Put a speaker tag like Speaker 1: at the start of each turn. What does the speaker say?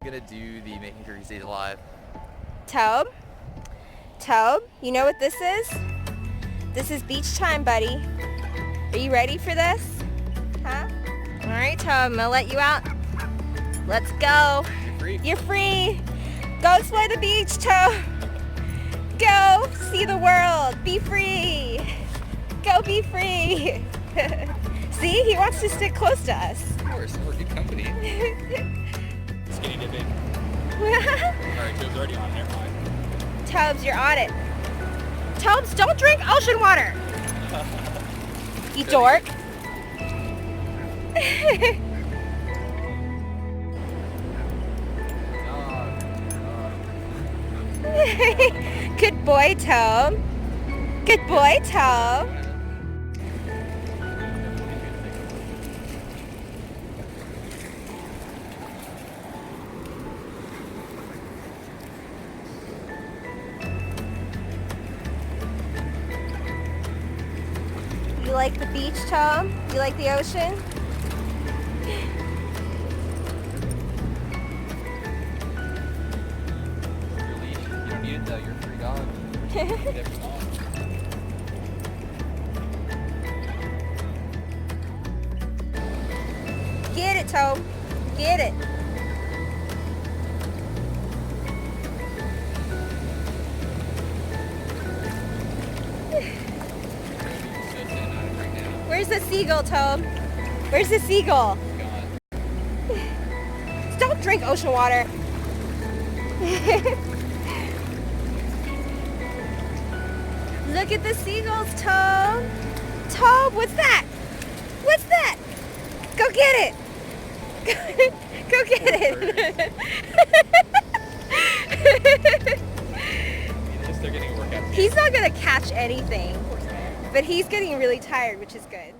Speaker 1: Gonna do the making sure he stays alive.
Speaker 2: Tobe? Tobe, you know what this is? This is beach time, buddy. Are you ready for this? Huh? All right, Tobe, I'm gonna let you out. Let's go.
Speaker 1: You're free.
Speaker 2: You're free. Go explore the beach, Tobe. Go see the world. Be free. Go be free. See, he wants to stick close to us.
Speaker 1: Of course, we're good company. Skinny dipping. Alright, Tobe's already on there.
Speaker 2: Tobes, you're on it. Tobes, don't drink ocean water. You dork. Good boy, Tobe. Good boy, Tobe. You like the beach, Tobe? You like the ocean?
Speaker 1: Your leash. You don't need it though, you're a free dog.
Speaker 2: Get it, Tobe. Get it. Where's the seagull, Tobe? Where's the seagull? Don't drink ocean water. Look at the seagulls, Tobe. Tobe, what's that? What's that? Go get it. Go get it.
Speaker 1: They're getting a workout.
Speaker 2: He's not gonna catch anything, but he's getting really tired, which is good.